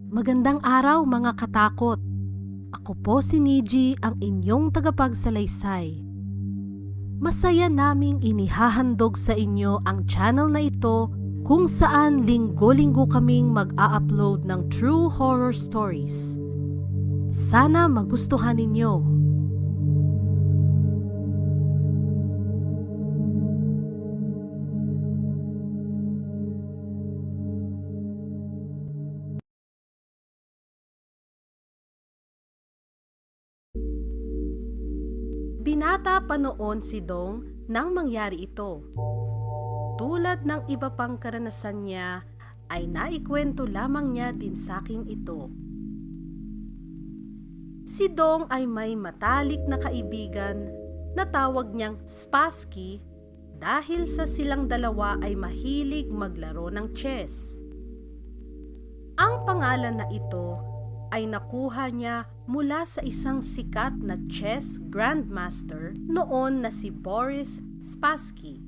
Magandang araw mga katakot. Ako po si Niji, ang inyong tagapagsalaysay. Masaya naming inihahandog sa inyo ang channel na ito kung saan linggo-linggo kaming mag-a-upload ng true horror stories. Sana magustuhan ninyo. Binata pa noon si Dong nang mangyari ito. Tulad ng iba pang karanasan niya, ay naikwento lamang niya din sa akin ito. Si Dong ay may matalik na kaibigan na tawag niyang Spassky dahil sa silang dalawa ay mahilig maglaro ng chess. Ang pangalan na ito ay nakuha niya mula sa isang sikat na chess grandmaster noon na si Boris Spassky.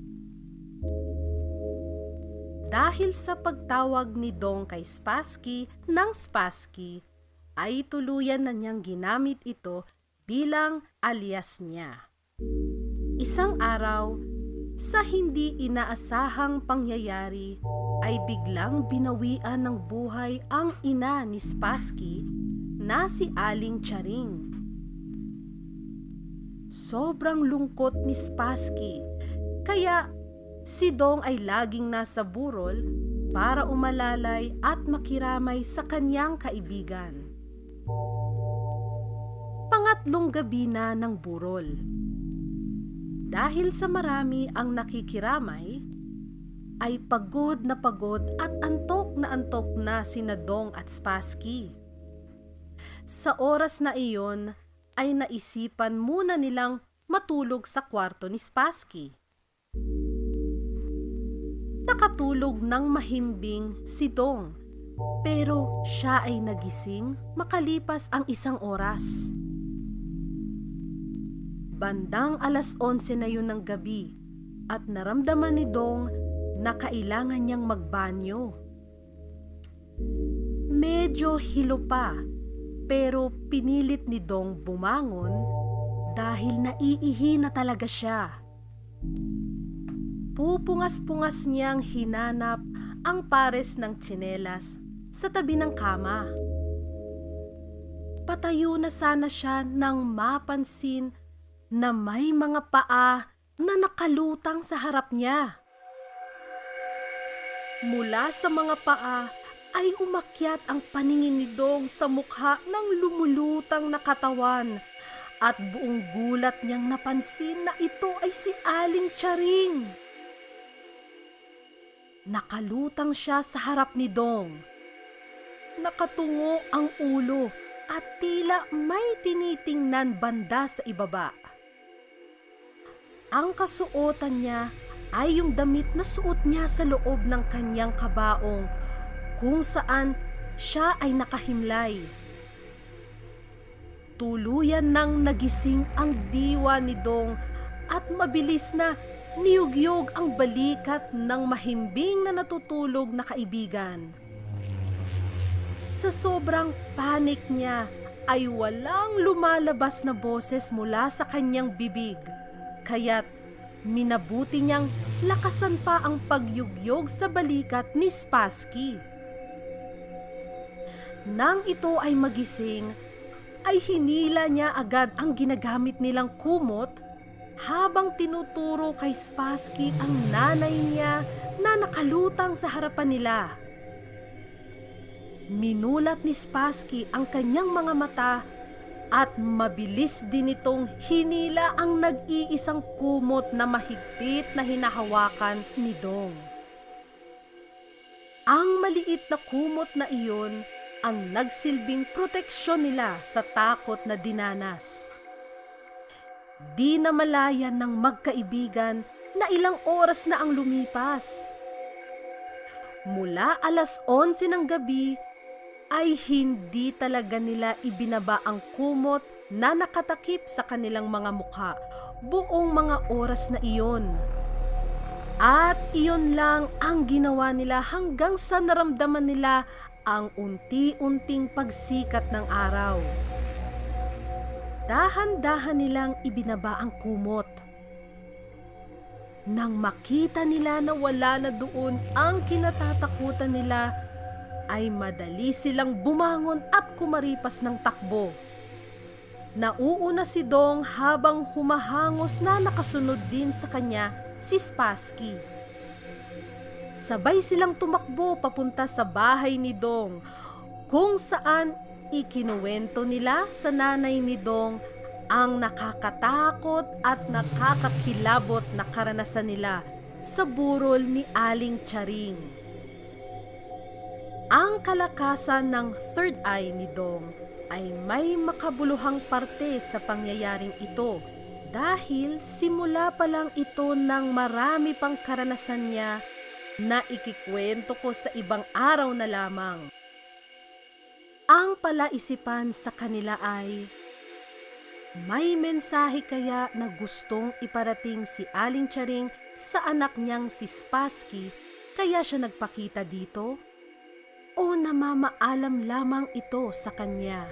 Dahil sa pagtawag ni Dong kay Spassky ng Spassky, ay tuluyan na niyang ginamit ito bilang alias niya. Isang araw, sa hindi inaasahang pangyayari, ay biglang binawian ng buhay ang ina ni Spassky na si Aling Charing. Sobrang lungkot ni Spassky, kaya si Dong ay laging nasa burol para umalalay at makiramay sa kanyang kaibigan. Pangatlong gabi na ng burol. Dahil sa marami ang nakikiramay, ay pagod at antok na sina Dong at Spassky. Sa oras na iyon ay naisipan muna nilang matulog sa kwarto ni Spassky. Nakatulog ng mahimbing si Dong, pero siya ay nagising makalipas ang isang oras. Bandang 11:00 na yun ng gabi at naramdaman ni Dong na kailangan niyang magbanyo. Medyo hilo pa, pero pinilit ni Dong bumangon dahil naiihi na talaga siya. Pupungas-pungas niyang hinanap ang pares ng tsinelas sa tabi ng kama. Patayo na sana siya nang mapansin na may mga paa na nakalutang sa harap niya. Mula sa mga paa ay umakyat ang paningin ni Dong sa mukha ng lumulutang na katawan at buong gulat niyang napansin na ito ay si Aling Charing. Nakalutang siya sa harap ni Dong. Nakatungo ang ulo at tila may tinitingnan banda sa ibaba. Ang kasuotan niya ay yung damit na suot niya sa loob ng kanyang kabaong kung saan siya ay nakahimlay. Tuluyan nang nagising ang diwa ni Dong at mabilis na niyugyog ang balikat ng mahimbing na natutulog na kaibigan. Sa sobrang panik niya ay walang lumalabas na boses mula sa kanyang bibig. Kaya't minabuti niyang lakasan pa ang pagyugyog sa balikat ni Spassky. Nang ito ay magising, ay hinila niya agad ang ginagamit nilang kumot habang tinuturo kay Spassky ang nanay niya na nakalutang sa harapan nila. Minulat ni Spassky ang kanyang mga mata at mabilis din itong hinila ang nag-iisang kumot na mahigpit na hinahawakan ni Dong. Ang maliit na kumot na iyon ang nagsilbing proteksyon nila sa takot na dinanas. Di na malayan ng magkaibigan na ilang oras na ang lumipas. Mula 11:00 ng gabi ay hindi talaga nila ibinaba ang kumot na nakatakip sa kanilang mga mukha buong mga oras na iyon. At iyon lang ang ginawa nila hanggang sa naramdaman nila ang unti-unting pagsikat ng araw. Dahan-dahan nilang ibinaba ang kumot. Nang makita nila na wala na doon ang kinatatakutan nila, ay madali silang bumangon at kumaripas ng takbo. Nauuna si Dong habang humahangos na nakasunod din sa kanya si Spassky. Sabay silang tumakbo papunta sa bahay ni Dong, kung saan ikinuwento nila sa nanay ni Dong ang nakakatakot at nakakakilabot na karanasan nila sa burol ni Aling Charing. Ang kalakasan ng third eye ni Dong ay may makabuluhang parte sa pangyayaring ito dahil simula pa lang ito ng marami pang karanasan niya na ikikwento ko sa ibang araw na lamang. Ang palaisipan sa kanila ay, may mensahe kaya na gustong iparating si Aling Charing sa anak niyang si Spassky kaya siya nagpakita dito? O namamaalam lamang ito sa kanya?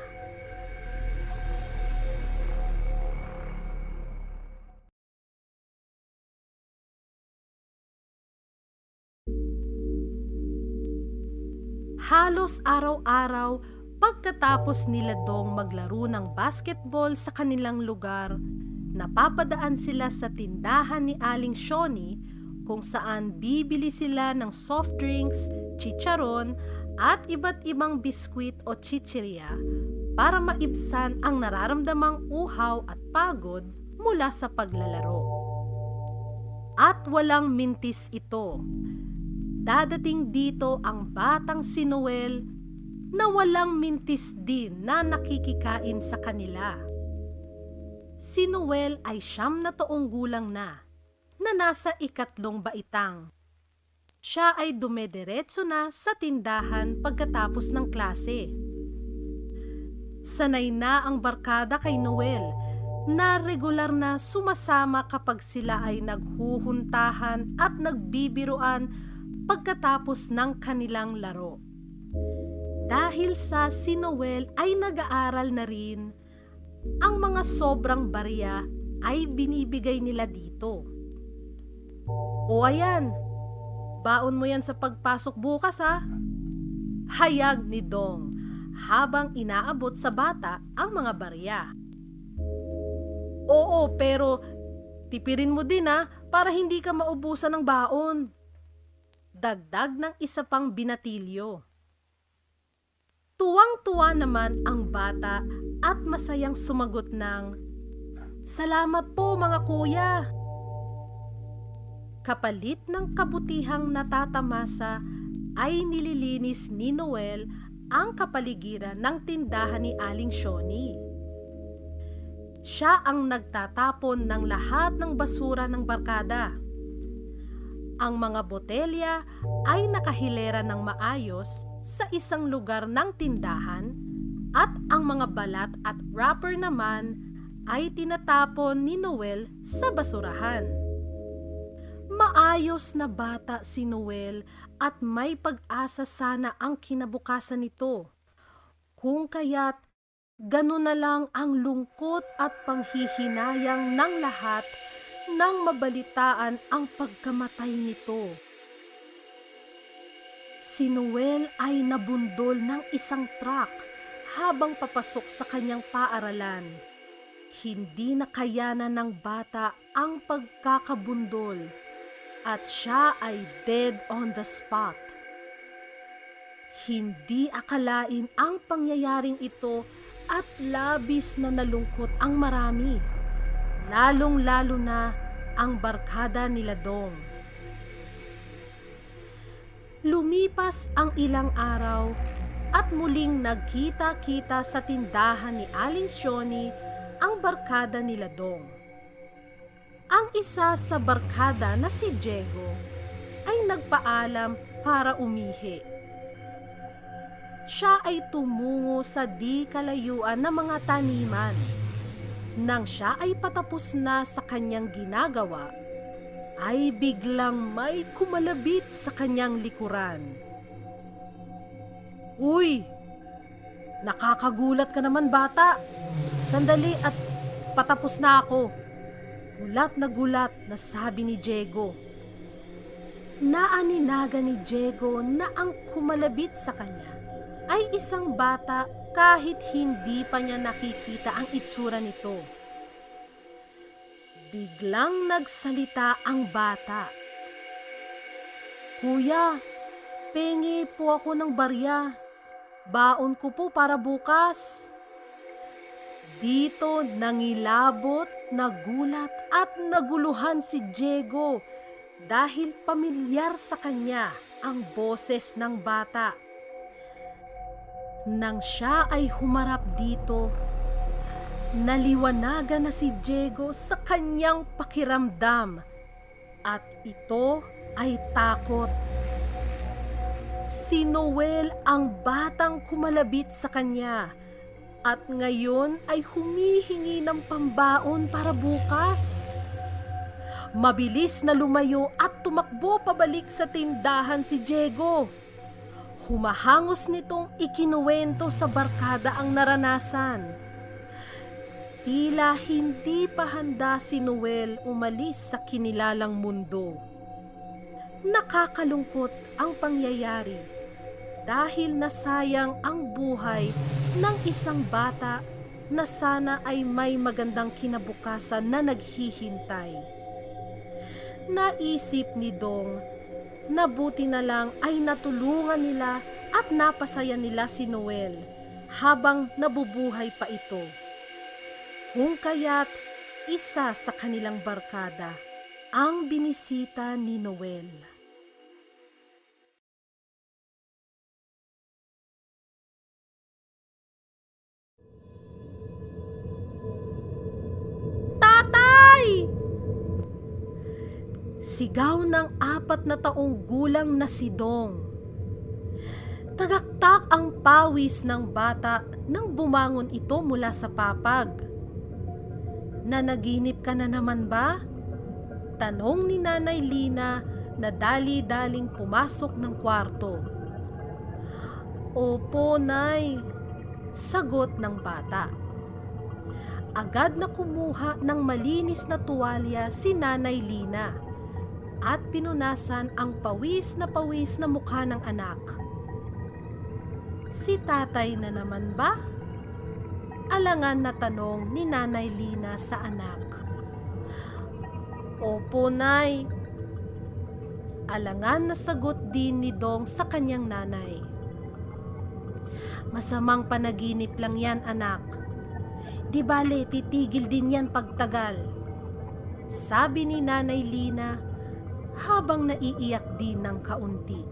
Halos araw-araw pagkatapos nila Dong maglaro ng basketball sa kanilang lugar, napapadaan sila sa tindahan ni Aling Shoni kung saan bibili sila ng soft drinks, chicharon at iba't ibang biskwit o chichirya para maibsan ang nararamdamang uhaw at pagod mula sa paglalaro. At walang mintis ito. Dadating dito ang batang si Noel na walang mintis din na nakikikain sa kanila. Si Noel ay 9 na taong gulang na nasa 3 baitang. Siya ay dumediretso na sa tindahan pagkatapos ng klase. Sanay na ang barkada kay Noel na regular na sumasama kapag sila ay naghuhuntahan at nagbibiruan pagkatapos ng kanilang laro. Dahil sa si Noel ay nag-aaral na rin, ang mga sobrang barya ay binibigay nila dito. O ayan, baon mo yan sa pagpasok bukas ha? Hayag ni Dong habang inaabot sa bata ang mga barya. Oo, pero tipirin mo din ha para hindi ka maubusan ng baon. Dagdag ng isa pang binatilyo. Tuwang-tuwa naman ang bata at masayang sumagot ng, "Salamat po mga kuya." Kapalit ng kabutihang natatamasa ay nililinis ni Noel ang kapaligiran ng tindahan ni Aling Shoni. Siya ang nagtatapon ng lahat ng basura ng barkada. Ang mga botelya ay nakahilera ng maayos sa isang lugar ng tindahan at ang mga balat at wrapper naman ay tinatapon ni Noel sa basurahan. Maayos na bata si Noel at may pag-asa sana ang kinabukasan nito. Kung kaya't gano'n na lang ang lungkot at panghihinayang ng lahat nang mabalitaan ang pagkamatay nito. Si Noel ay nabundol ng isang truck habang papasok sa kanyang paaralan. Hindi nakayanan ng bata ang pagkakabundol at siya ay dead on the spot. Hindi akalain ang pangyayaring ito at labis na nalungkot ang marami, lalong-lalo na ang barkada nila Dong. Lumipas ang ilang araw at muling nagkita-kita sa tindahan ni Aling Shoni ang barkada nila Dong. Ang isa sa barkada na si Diego ay nagpaalam para umihi. Siya ay tumungo sa di kalayuan ng mga taniman. Nang siya ay patapos na sa kanyang ginagawa, ay biglang may kumalabit sa kanyang likuran. Uy, nakakagulat ka naman bata. Sandali at patapos na ako. Gulat na sabi ni Diego. Naaninaga ni Diego na ang kumalabit sa kanya ay isang bata kahit hindi pa niya nakikita ang itsura nito. Biglang nagsalita ang bata. Kuya, pengi po ako ng barya. Baon ko po para bukas. Dito nangilabot, nagulat at naguluhan si Diego dahil pamilyar sa kanya ang boses ng bata. Nang siya ay humarap dito, naliwanagan na si Diego sa kanyang pakiramdam at ito ay takot. Si Noel ang batang kumalabit sa kanya at ngayon ay humihingi ng pambaon para bukas. Mabilis na lumayo at tumakbo pabalik sa tindahan si Diego. Humahangos nitong ikinuwento sa barkada ang naranasan. Tila hindi pa handa si Noel umalis sa kinilalang mundo. Nakakalungkot ang pangyayari dahil nasayang ang buhay ng isang bata na sana ay may magandang kinabukasan na naghihintay. Naisip ni Dong na buti na lang ay natulungan nila at napasaya nila si Noel habang nabubuhay pa ito. Kung kaya't isa sa kanilang barkada ang binisita ni Noel. Tatay! Sigaw ng 4 na taong gulang na si Dong. Tagaktak ang pawis ng bata nang bumangon ito mula sa papag. Nanaginip ka na naman ba? Tanong ni Nanay Lina na dali-daling pumasok ng kwarto. Opo, Nay, sagot ng bata. Agad na kumuha ng malinis na tuwalya si Nanay Lina at pinunasan ang pawis na mukha ng anak. Si tatay na naman ba? Alangan na tanong ni Nanay Lina sa anak. Opo, Nay. Alangan na sagot din ni Dong sa kanyang nanay. Masamang panaginip lang yan, anak. Di bale, titigil din yan pagtagal. Sabi ni Nanay Lina habang naiiyak din ng kaunti.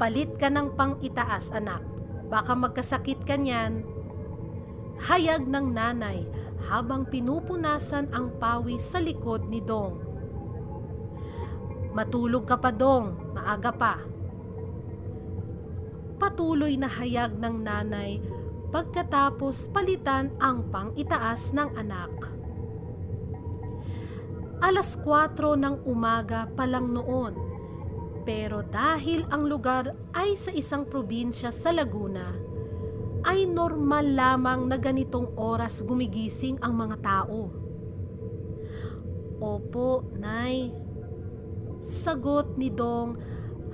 Palit ka ng pang-itaas, anak. Baka magkasakit ka niyan. Hayag ng nanay habang pinupunasan ang pawis sa likod ni Dong. Matulog ka pa, Dong. Maaga pa. Patuloy na hayag ng nanay pagkatapos palitan ang pang-itaas ng anak. 4:00 ng umaga pa lang noon, pero dahil ang lugar ay sa isang probinsya sa Laguna, ay normal lamang na ganitong oras gumigising ang mga tao. Opo, Nay. Sagot ni Dong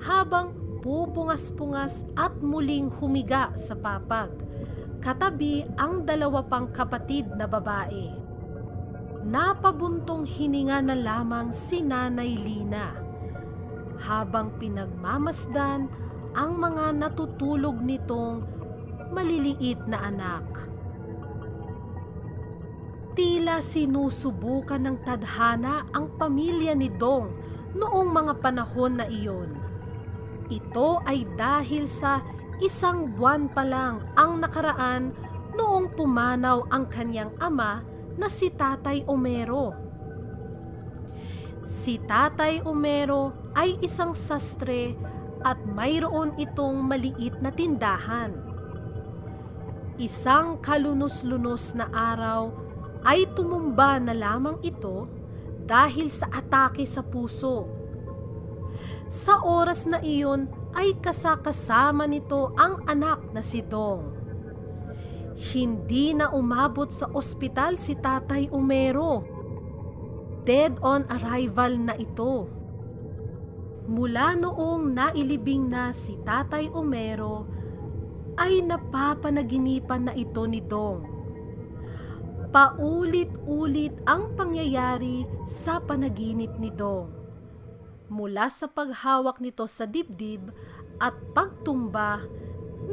habang pupungas-pungas at muling humiga sa papag, katabi ang 2 pang kapatid na babae. Napabuntong hininga na lamang si Nanay Lina habang pinagmamasdan ang mga natutulog nitong maliliit na anak. Tila sinusubukan ng tadhana ang pamilya ni Dong noong mga panahon na iyon. Ito ay dahil sa 1 buwan pa lang ang nakaraan noong pumanaw ang kanyang ama na si Tatay Omero. Si Tatay Omero ay isang sastre at mayroon itong maliit na tindahan. Isang kalunos-lunos na araw ay tumumba na lamang ito dahil sa atake sa puso. Sa oras na iyon ay kasakasama nito ang anak na si Dong. Hindi na umabot sa ospital si Tatay Umero. Dead on arrival na ito. Mula noong nailibing na si Tatay Umero, ay napapanaginipan na ito ni Dong. Paulit-ulit ang pangyayari sa panaginip ni Dong. Mula sa paghawak nito sa dibdib at pagtumba,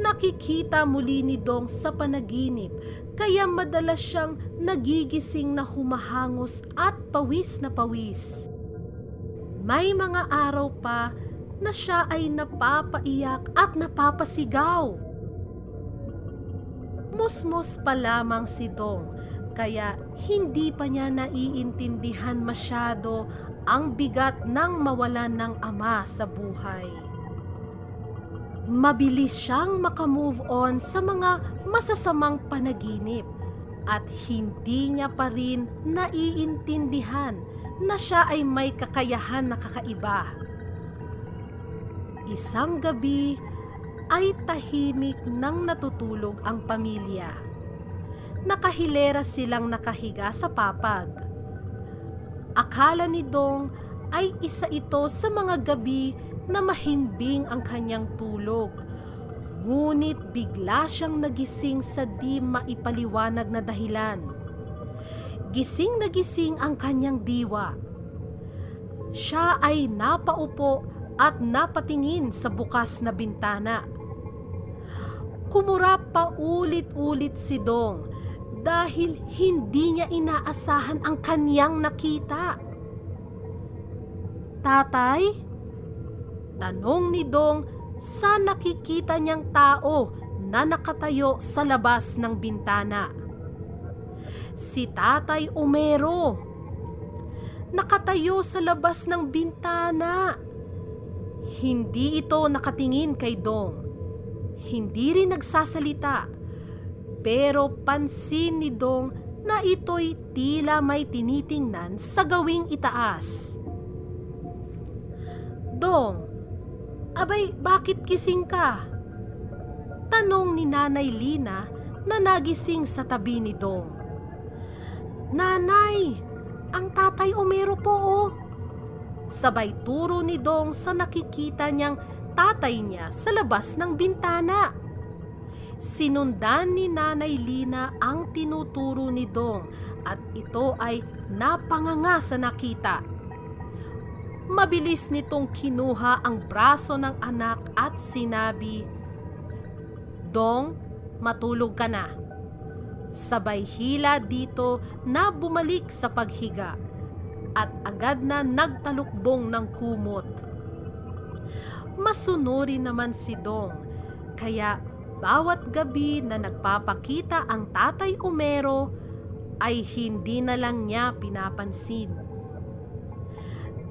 nakikita muli ni Dong sa panaginip, kaya madalas siyang nagigising na humahangos at pawis na pawis. May mga araw pa na siya ay napapaiyak at napapasigaw. Musmos pa lamang si Dong, kaya hindi pa niya naiintindihan masyado ang bigat ng mawalan ng ama sa buhay. Mabilis siyang makamove on sa mga masasamang panaginip at hindi niya pa rin naiintindihan na siya ay may kakayahan na kakaiba. Isang gabi ay tahimik nang natutulog ang pamilya. Nakahilera silang nakahiga sa papag. Akala ni Dong ay isa ito sa mga gabi na mahimbing ang kanyang tulog. Ngunit bigla siyang nagising sa di maipaliwanag na dahilan. Gising na gising ang kanyang diwa. Siya ay napaupo at napatingin sa bukas na bintana. Kumurap pa ulit-ulit si Dong dahil hindi niya inaasahan ang kanyang nakita. Tatay? Tanong ni Dong sa nakikita niyang tao na nakatayo sa labas ng bintana. Si Tatay Umero. Nakatayo sa labas ng bintana. Hindi ito nakatingin kay Dong. Hindi rin nagsasalita. Pero pansin ni Dong na ito'y tila may tinitingnan sa gawing itaas. Dong, abay bakit gising ka? Tanong ni Nanay Lina na nagising sa tabi ni Dong. Nanay, ang Tatay Umero po oh. Sabay turo ni Dong sa nakikita niyang tatay niya sa labas ng bintana. Sinundan ni Nanay Lina ang tinuturo ni Dong at ito ay napanganga sa nakita. Mabilis nitong kinuha ang braso ng anak at sinabi, Dong, matulog ka na. Sabay hila dito na bumalik sa paghiga at agad na nagtalukbong ng kumot. Masunuri naman si Dong, kaya bawat gabi na nagpapakita ang Tatay Umero ay hindi na lang niya pinapansin.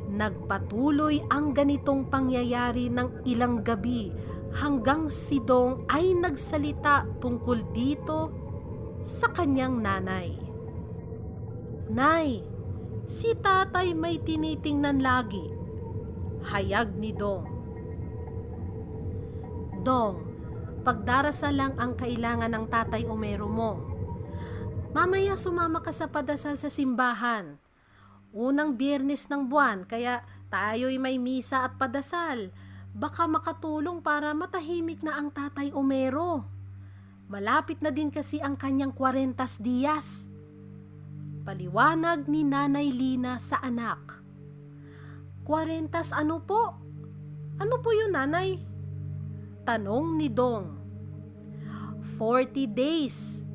Nagpatuloy ang ganitong pangyayari ng ilang gabi hanggang si Dong ay nagsalita tungkol dito sa kanyang nanay. Nay, si tatay may tinitingnan lagi. Hayag ni Dong. Dong, pagdarasal lang ang kailangan ng Tatay Umero mo. Mamaya sumama ka sa padasal sa simbahan. Unang Biyernes ng buwan, kaya tayo'y may misa at padasal. Baka makatulong para matahimik na ang Tatay Umero. Malapit na din kasi ang kanyang 40 diyas. Paliwanag ni Nanay Lina sa anak. 40 ano po? Ano po yun, Nanay? Tanong ni Dong. 40 days.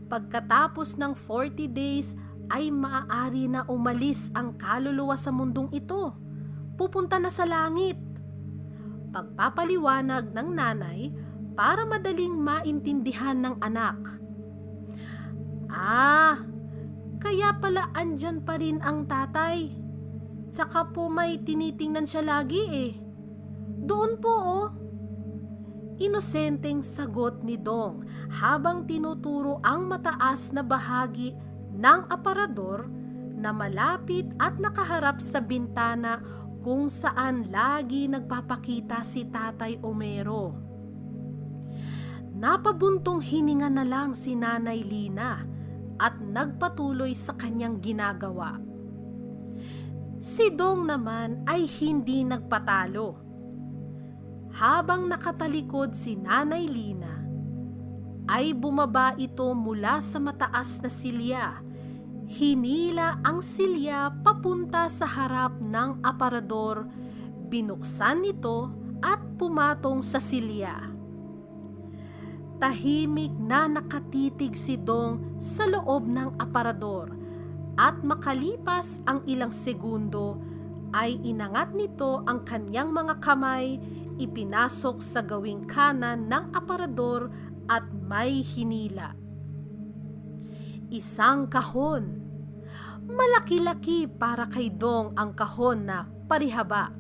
Pagkatapos ng 40 days ay maaari na umalis ang kaluluwa sa mundong ito. Pupunta na sa langit. Pagpapaliwanag ng nanay para madaling maintindihan ng anak. Kaya pala andyan pa rin ang tatay. Tsaka po may tinitingnan siya lagi eh. Doon po oh. Inosenteng sagot ni Dong habang tinuturo ang mataas na bahagi ng aparador na malapit at nakaharap sa bintana kung saan lagi nagpapakita si Tatay Omero. Napabuntong hininga na lang si Nanay Lina at nagpatuloy sa kanyang ginagawa. Si Dong naman ay hindi nagpatalo. Habang nakatalikod si Nanay Lina, ay bumaba ito mula sa mataas na silya. Hinila ang silya papunta sa harap ng aparador, binuksan ito at pumatong sa silya. Tahimik na nakatitig si Dong sa loob ng aparador at makalipas ang ilang segundo ay inangat nito ang kanyang mga kamay, ipinasok sa gawing kanan ng aparador at may hinila. Isang kahon. Malaki-laki para kay Dong ang kahon na parihaba.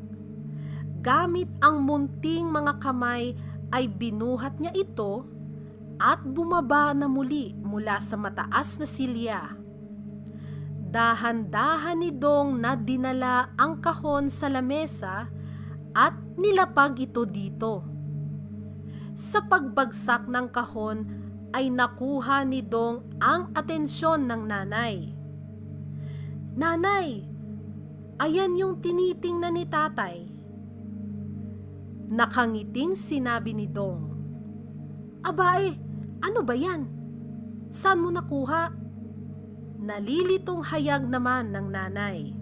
Gamit ang munting mga kamay ay binuhat niya ito at bumaba na muli mula sa mataas na silya. Dahan-dahan ni Dong na dinala ang kahon sa lamesa at nilapag ito dito. Sa pagbagsak ng kahon ay nakuha ni Dong ang atensyon ng nanay. "Nanay, ayan yung tinitingnan ni tatay." Nakangiting sinabi ni Dong. "Abae, ano ba yan? Saan mo nakuha?" Nalilitong hayag naman ng nanay.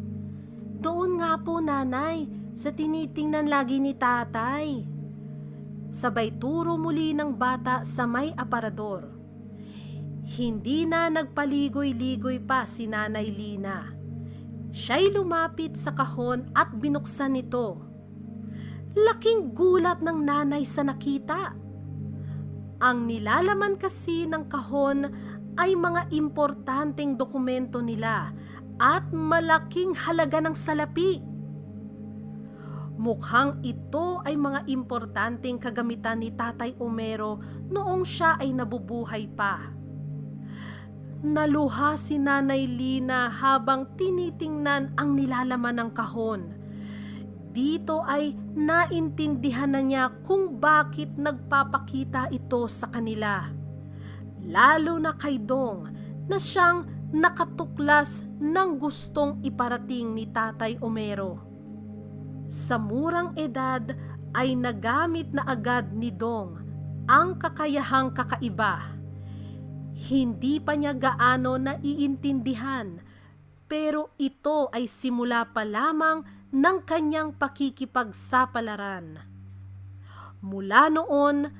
"Doon nga po, nanay, sa tinitingnan lagi ni tatay." Sabay turo muli ng bata sa may aparador. Hindi na nagpaligoy-ligoy pa si Nanay Lina. Siya'y lumapit sa kahon at binuksan ito. Laking gulat ng nanay sa nakita. Ang nilalaman kasi ng kahon ay mga importanteng dokumento nila at malaking halaga ng salapi. Mukhang ito ay mga importanteng kagamitan ni Tatay Omero noong siya ay nabubuhay pa. Naluha si Nanay Lina habang tinitingnan ang nilalaman ng kahon. Dito ay naintindihan na niya kung bakit nagpapakita ito sa kanila. Lalo na kay Dong na siyang nakatuklas ng gustong iparating ni Tatay Omero. Sa murang edad ay nagamit na agad ni Dong ang kakayahang kakaiba. Hindi pa niya gaano naiintindihan, pero ito ay simula pa lamang ng kanyang pakikipagsapalaran. Mula noon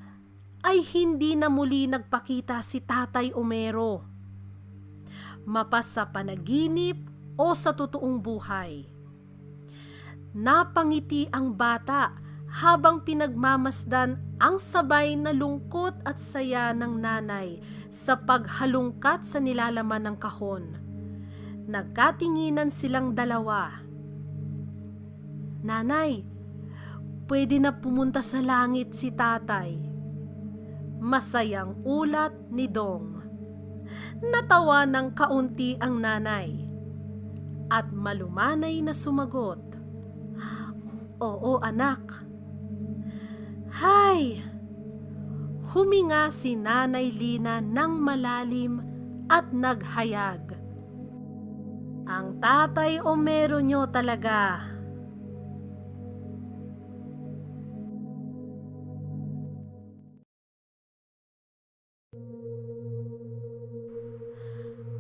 ay hindi na muli nagpakita si Tatay Omero. Mapas sa panaginip o sa totoong buhay. Napangiti ang bata habang pinagmamasdan ang sabay na lungkot at saya ng nanay sa paghalungkat sa nilalaman ng kahon. Nagkatinginan silang dalawa. "Nanay, pwede na pumunta sa langit si tatay." Masayang ulat ni Dong. Natawa ng kaunti ang nanay at malumanay na sumagot, "Oo, anak." "Hay!" Huminga si Nanay Lina ng malalim at naghayag. "Ang Tatay Omero nyo talaga."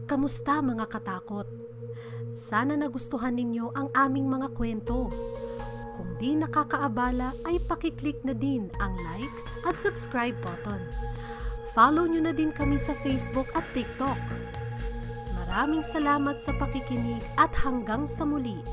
Kamusta mga katakot? Sana nagustuhan ninyo ang aming mga kwento. Kung di nakakaabala ay pakiclick na din ang like at subscribe button. Follow nyo na din kami sa Facebook at TikTok. Maraming salamat sa pakikinig at hanggang sa muli.